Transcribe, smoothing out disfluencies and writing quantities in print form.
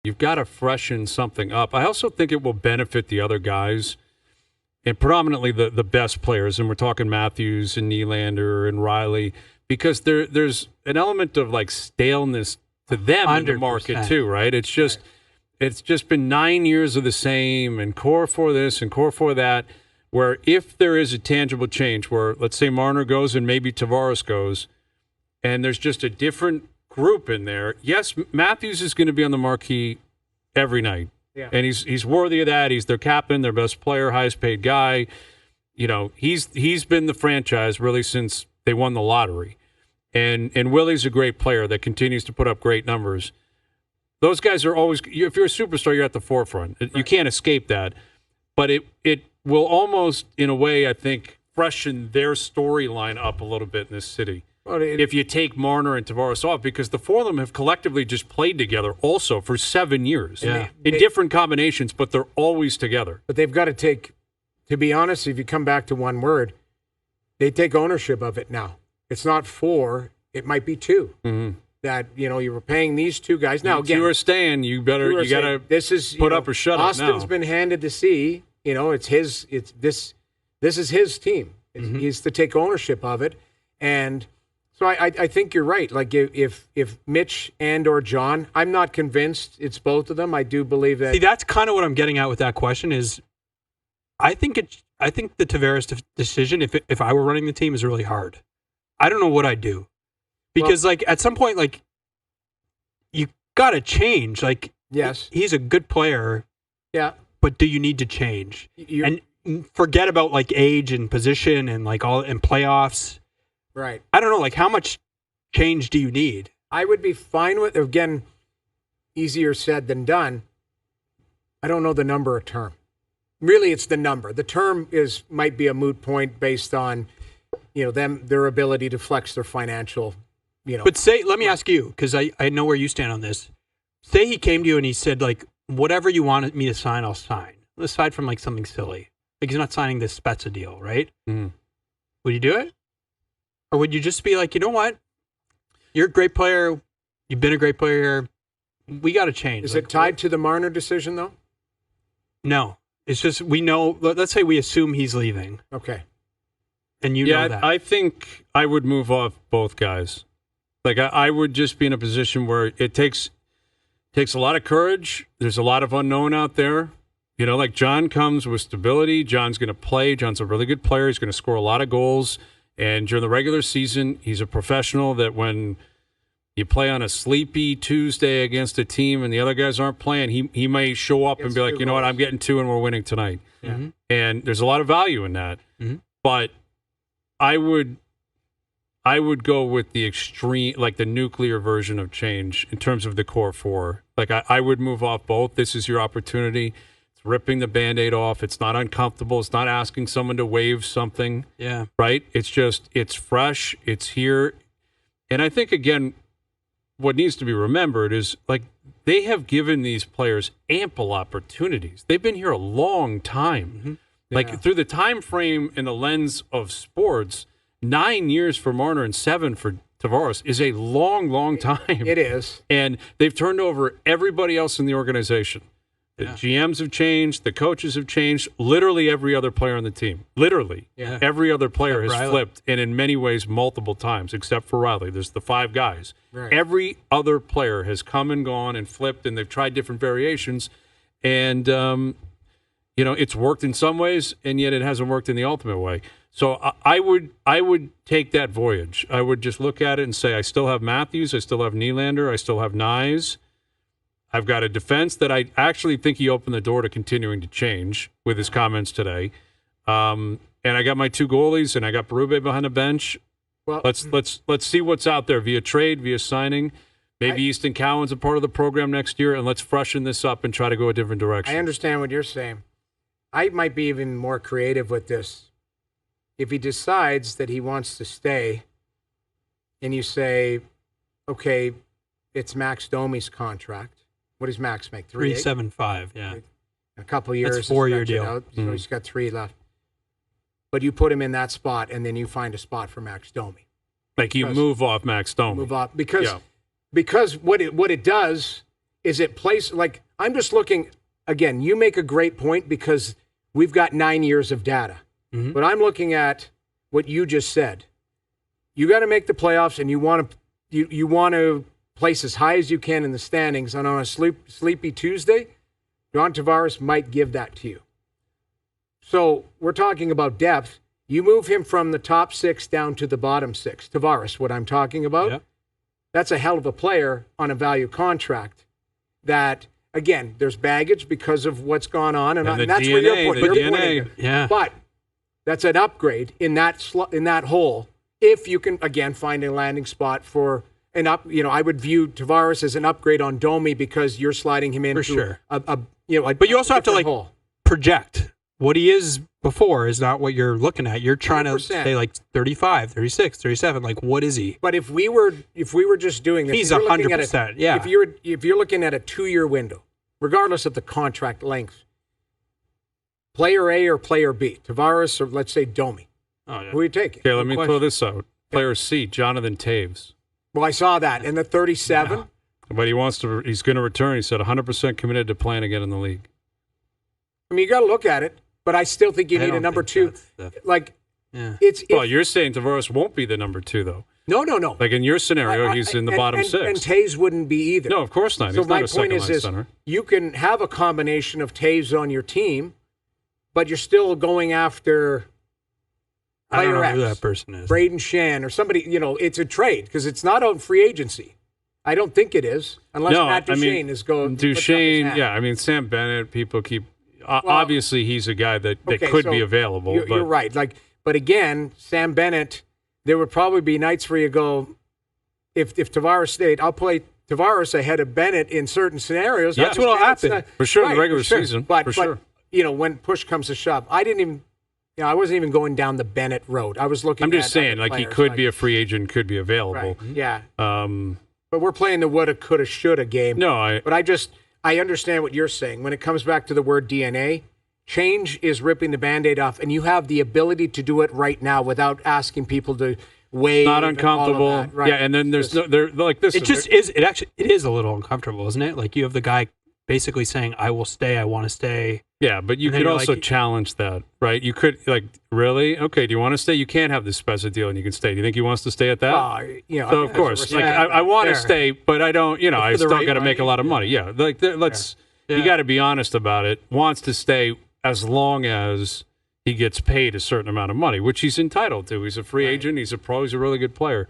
You've got to freshen something up. I also think it will benefit the other guys, and predominantly the best players, and we're talking Matthews and Nylander and Riley, because there's an element of like staleness to them 100%. In the market too, right? It's just been 9 years of the same, and core for this and core for that, where if there is a tangible change where, let's say, Marner goes and maybe Tavares goes, and there's just a different group in there. Yes, Matthews is going to be on the marquee every night. Yeah. And he's worthy of that. He's their captain, their best player, highest paid guy. You know, he's been the franchise really since they won the lottery. And Willie's a great player that continues to put up great numbers. Those guys are always, if you're a superstar, you're at the forefront. Right. You can't escape that. But it will almost, in a way, I think, freshen their storyline up a little bit in this city. Well, if you take Marner and Tavares off, because the four of them have collectively just played together also for 7 years. Yeah. In different combinations, but they're always together. But they've got to take, to be honest, if you come back to one word, they take ownership of it now. It's not 4, it might be 2. Mm-hmm. That, you know, you were paying these 2 guys. Now, again, you are staying, you got to put up or shut up now. Austin's been handed the sea. You know, this is his team. Mm-hmm. He's to take ownership of it. And so I think you're right. Like if Mitch and or John, I'm not convinced it's both of them. I do believe that. See, that's kind of what I'm getting at with that question is I think the Tavares decision, if I were running the team, is really hard. I don't know what I'd do. Because like at some point, like you got to change. Like, yes, he's a good player. Yeah. But do you need to change? And forget about like age and position and like all and playoffs. Right. I don't know, like how much change do you need? I would be fine with, again, easier said than done. I don't know the number of term. Really, it's the number. The term might be a moot point based on, you know, their ability to flex their financial, you know. But let me ask you, because I know where you stand on this. Say he came to you and he said, like, whatever you wanted me to sign, I'll sign. Aside from like something silly. Like he's not signing this Spezza deal, right? Mm. Would you do it? Or would you just be like, you know what? You're a great player. You've been a great player. We got to change. Is it tied to the Marner decision, though? No. It's just we know. Let's say we assume he's leaving. Okay. And you know that. I think I would move off both guys. Like I would just be in a position where it takes a lot of courage. There's a lot of unknown out there. You know, like John comes with stability. John's going to play. John's a really good player. He's going to score a lot of goals. And during the regular season, he's a professional that when you play on a sleepy Tuesday against a team and the other guys aren't playing, he may show up and be like, you know what, I'm getting 2 and we're winning tonight. Mm-hmm. And there's a lot of value in that. Mm-hmm. But I would go with the extreme, like the nuclear version of change in terms of the core 4. Like I would move off both. This is your opportunity. Ripping the Band-Aid off. It's not uncomfortable. It's not asking someone to waive something. Yeah. Right? It's just, it's fresh. It's here. And I think, again, what needs to be remembered is, like, they have given these players ample opportunities. They've been here a long time. Mm-hmm. Yeah. Like, through the time frame and the lens of sports, 9 years for Marner and 7 for Tavares is a long, long time. It is. And they've turned over everybody else in the organization. The GMs have changed. The coaches have changed. Literally every other player on the team. Literally. Yeah. Every other player has flipped, and in many ways multiple times, except for Riley. There's the 5 guys. Right. Every other player has come and gone and flipped, and they've tried different variations. And, you know, it's worked in some ways, and yet it hasn't worked in the ultimate way. So I would take that voyage. I would just look at it and say, I still have Matthews. I still have Nylander. I still have Nyes. I've got a defense that I actually think he opened the door to continuing to change with his comments today. And I got my 2 goalies, and I got Berube behind the bench. Well, let's see what's out there via trade, via signing. Maybe Easton Cowan's a part of the program next year, and let's freshen this up and try to go a different direction. I understand what you're saying. I might be even more creative with this. If he decides that he wants to stay, and you say, okay, it's Max Domi's contract. What does Max make? 3.75, yeah. In a couple of years. That's a 4-year deal. So he's got 3 left. But you put him in that spot, and then you find a spot for Max Domi. Like you move off Max Domi. Move off because what it does is it place like I'm just looking again, you make a great point because we've got 9 years of data. But I'm looking at what you just said. You got to make the playoffs and you want to place as high as you can in the standings, and on a sleepy Tuesday, John Tavares might give that to you. So we're talking about depth. You move him from the top 6 down to the bottom 6. Tavares, what I'm talking about, Yep. That's a hell of a player on a value contract that, again, there's baggage because of what's gone on. And the that's where you're DNA, pointing. the You're DNA. pointing. Yeah. But that's an upgrade in that hole if you can, again, find a landing spot for an up. I would view Tavares as an upgrade on Domi because you're sliding him into sure. But you also have to, like, hole. project. What he is before is not what you're looking at. You're trying 100%. to say like 35, 36, 37. Like, what is he? But if we were just doing this, He's if you're looking at 100%. Yeah. If you're looking at a 2-year window, regardless of the contract length, player A or player B, Tavares or let's say Domi, Oh, yeah. who are you taking? Okay, let me throw this out. Player C, Jonathan Taves. Well, I saw that in the 37. Yeah. But he's going to return. He said 100% committed to playing again in the league. I mean, you got to look at it, but I still think you I need a don't number think 2. that's Like Yeah. Well, you're saying Tavares won't be the number 2, though. no. Like in your scenario, he's in the bottom 6. And Taves wouldn't be either. No, of course not. So He's my not a point second-line is center. you can have a combination of Taves on your team, but you're still going after I don't player know who X, that person is. Braden Shan or somebody. It's a trade because it's not on free agency. I don't think it is unless No, Matt I Duchene mean, is going. Duchene, yeah. I mean, Sam Bennett, people keep. Obviously, he's a guy that Okay, could so be available. You're, but you're right. But again, Sam Bennett, there would probably be nights where you go, if Tavares stayed, I'll play Tavares ahead of Bennett in certain scenarios. Yeah, that's what'll happen. For sure, in the Right, regular for sure. season. But, for sure. when push comes to shove, I wasn't even going down the Bennett road. I was looking. I'm just at saying, other like, he players, could be a free agent, could be available. Right. Yeah. Um, But we're playing the woulda, coulda, shoulda game. no, But I understand what you're saying. When it comes back to the word DNA, change is ripping the Band-Aid off, and you have the ability to do it right now without asking people to wait. not uncomfortable. Right. Yeah, and then there's they're like this. It just is. It is a little uncomfortable, isn't it? Like, you have the guy basically saying, "I will stay. I want to stay." Yeah, but you And then could you're also like- challenge that, right? You could, like, really? Okay, do you want to stay? You can't have this special deal and you can stay. Do you think he wants to stay at that? So, of as course, a like, respect, I want to fair. stay, but I don't, I for the still right got to make a money, lot of money. Yeah, like, let's, you Yeah. got to be honest about it. Wants to stay as long as he gets paid a certain amount of money, which he's entitled to. He's a free agent. He's a pro. He's a really good player.